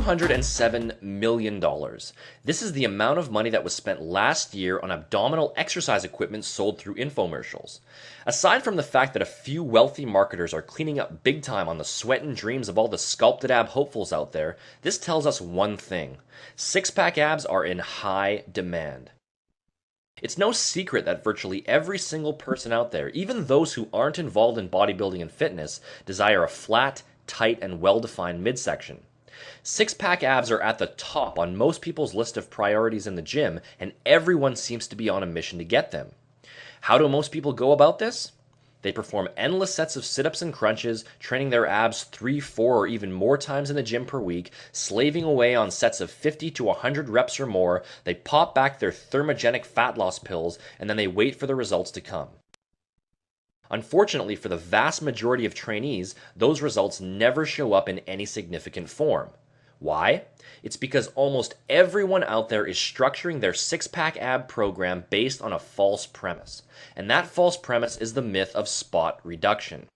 $207 million. This is the amount of money that was spent last year on abdominal exercise equipment sold through infomercials. Aside from the fact that a few wealthy marketers are cleaning up big time on the sweat and dreams of all the sculpted ab hopefuls out there, this tells us one thing: six-pack abs are in high demand. It's no secret that virtually every single person out there, even those who aren't involved in bodybuilding and fitness, desire a flat, tight, and well-defined midsection. Six-pack abs are at the top on most people's list of priorities in the gym, and everyone seems to be on a mission to get them. How do most people go about this? They perform endless sets of sit-ups and crunches, training their abs 3, 4, or even more times in the gym per week, slaving away on sets of 50 to 100 reps or more. They pop back their thermogenic fat loss pills, and then they wait for the results to come. Unfortunately for the vast majority of trainees, those results never show up in any significant form. Why? It's because almost everyone out there is structuring their six-pack ab program based on a false premise. And that false premise is the myth of spot reduction.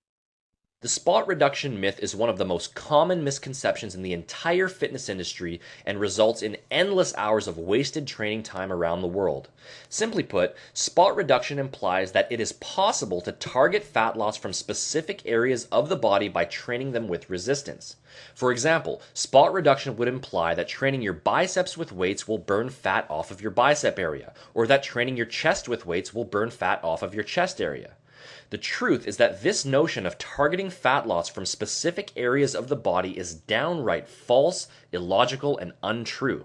The spot reduction myth is one of the most common misconceptions in the entire fitness industry and results in endless hours of wasted training time around the world. Simply put, spot reduction implies that it is possible to target fat loss from specific areas of the body by training them with resistance. For example, spot reduction would imply that training your biceps with weights will burn fat off of your bicep area, or that training your chest with weights will burn fat off of your chest area. The truth is that this notion of targeting fat loss from specific areas of the body is downright false, illogical, and untrue.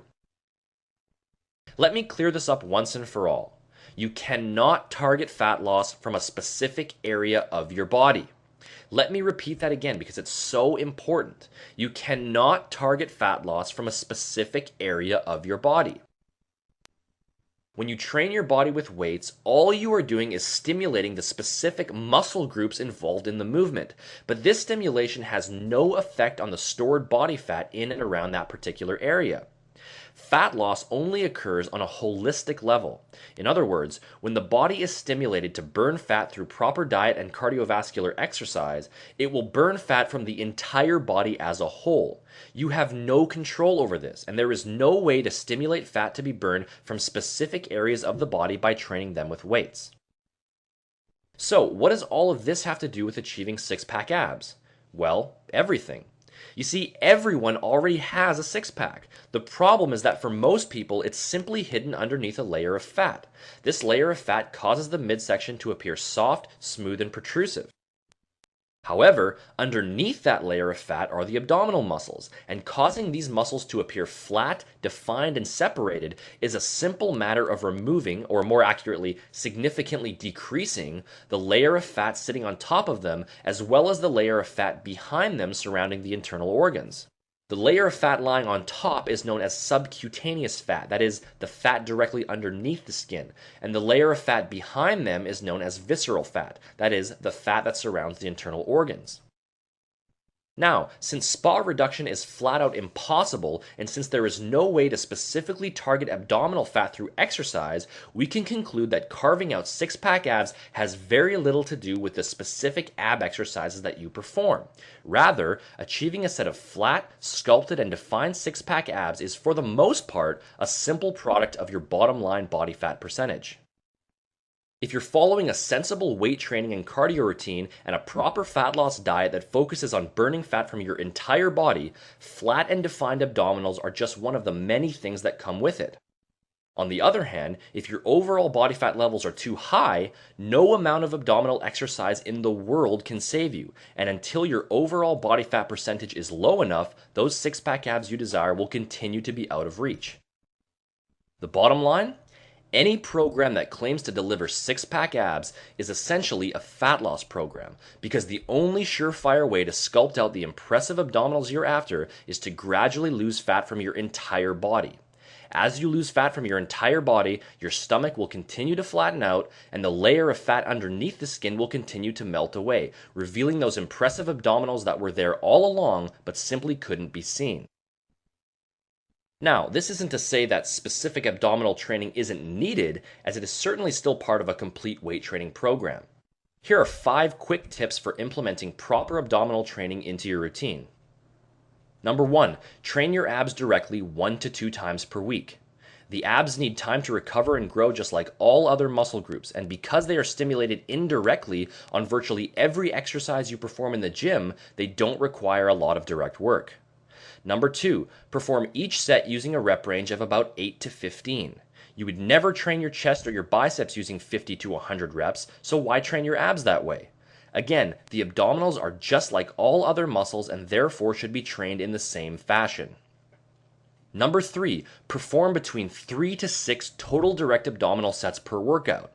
Let me clear this up once and for all. You cannot target fat loss from a specific area of your body. Let me repeat that again because it's so important. You cannot target fat loss from a specific area of your body. When you train your body with weights, all you are doing is stimulating the specific muscle groups involved in the movement, but this stimulation has no effect on the stored body fat in and around that particular area. Fat loss only occurs on a holistic level. In other words, when the body is stimulated to burn fat through proper diet and cardiovascular exercise, it will burn fat from the entire body as a whole. You have no control over this, and there is no way to stimulate fat to be burned from specific areas of the body by training them with weights. So, what does all of this have to do with achieving six-pack abs? Well, everything. You see, everyone already has a six-pack. The problem is that for most people, it's simply hidden underneath a layer of fat. This layer of fat causes the midsection to appear soft, smooth, and protrusive. However, underneath that layer of fat are the abdominal muscles, and causing these muscles to appear flat, defined, and separated is a simple matter of removing, or more accurately, significantly decreasing, the layer of fat sitting on top of them, as well as the layer of fat behind them surrounding the internal organs. The layer of fat lying on top is known as subcutaneous fat, that is, the fat directly underneath the skin, and the layer of fat behind them is known as visceral fat, that is, the fat that surrounds the internal organs. Now, since spot reduction is flat out impossible, and since there is no way to specifically target abdominal fat through exercise, we can conclude that carving out six-pack abs has very little to do with the specific ab exercises that you perform. Rather, achieving a set of flat, sculpted, and defined six-pack abs is for the most part a simple product of your bottom line body fat percentage. If you're following a sensible weight training and cardio routine and a proper fat loss diet that focuses on burning fat from your entire body, flat and defined abdominals are just one of the many things that come with it. On the other hand, if your overall body fat levels are too high, no amount of abdominal exercise in the world can save you, and until your overall body fat percentage is low enough, those six-pack abs you desire will continue to be out of reach. The bottom line? Any program that claims to deliver six-pack abs is essentially a fat loss program, because the only surefire way to sculpt out the impressive abdominals you're after is to gradually lose fat from your entire body. As you lose fat from your entire body, your stomach will continue to flatten out, and the layer of fat underneath the skin will continue to melt away, revealing those impressive abdominals that were there all along but simply couldn't be seen. Now, this isn't to say that specific abdominal training isn't needed, as it is certainly still part of a complete weight training program. Here are 5 quick tips for implementing proper abdominal training into your routine. Number 1, train your abs directly 1 to 2 times per week. The abs need time to recover and grow just like all other muscle groups, and because they are stimulated indirectly on virtually every exercise you perform in the gym, they don't require a lot of direct work. Number 2, perform each set using a rep range of about 8 to 15. You would never train your chest or your biceps using 50 to 100 reps, so why train your abs that way? Again, the abdominals are just like all other muscles and therefore should be trained in the same fashion. Number 3, perform between 3 to 6 total direct abdominal sets per workout.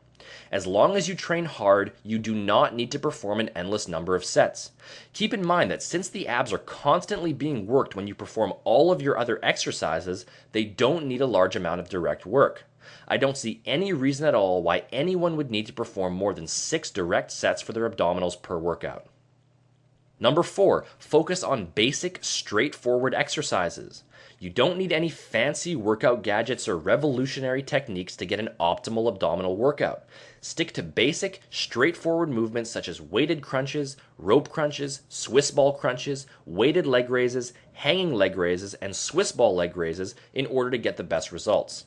As long as you train hard, you do not need to perform an endless number of sets. Keep in mind that since the abs are constantly being worked when you perform all of your other exercises, they don't need a large amount of direct work. I don't see any reason at all why anyone would need to perform more than 6 direct sets for their abdominals per workout. Number 4, focus on basic, straightforward exercises. You don't need any fancy workout gadgets or revolutionary techniques to get an optimal abdominal workout. Stick to basic, straightforward movements such as weighted crunches, rope crunches, Swiss ball crunches, weighted leg raises, hanging leg raises, and Swiss ball leg raises in order to get the best results.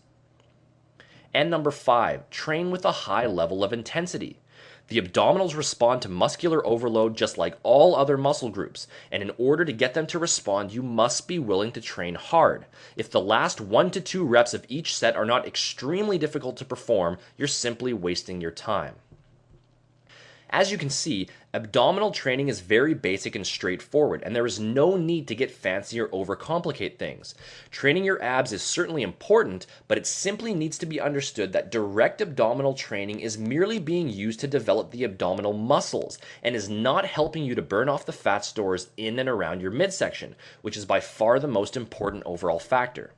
And number 5, train with a high level of intensity. The abdominals respond to muscular overload just like all other muscle groups, and in order to get them to respond, you must be willing to train hard. If the last 1 to 2 reps of each set are not extremely difficult to perform, you're simply wasting your time. As you can see, abdominal training is very basic and straightforward, and there is no need to get fancy or overcomplicate things. Training your abs is certainly important, but it simply needs to be understood that direct abdominal training is merely being used to develop the abdominal muscles, and is not helping you to burn off the fat stores in and around your midsection, which is by far the most important overall factor.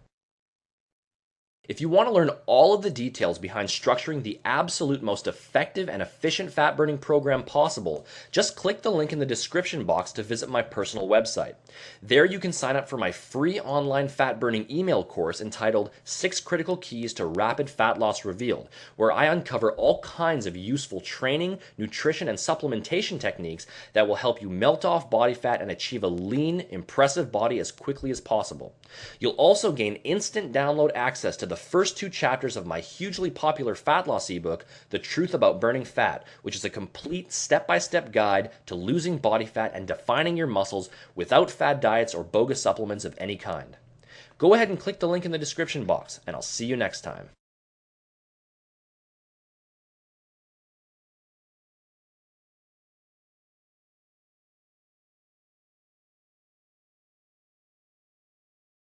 If you want to learn all of the details behind structuring the absolute most effective and efficient fat burning program possible, just click the link in the description box to visit my personal website. There you can sign up for my free online fat burning email course entitled 6 Critical Keys to Rapid Fat Loss Revealed, where I uncover all kinds of useful training, nutrition, and supplementation techniques that will help you melt off body fat and achieve a lean, impressive body as quickly as possible. You'll also gain instant download access to the first 2 chapters of my hugely popular fat loss ebook, The Truth About Burning Fat, which is a complete step-by-step guide to losing body fat and defining your muscles without fad diets or bogus supplements of any kind. Go ahead and click the link in the description box, and I'll see you next time.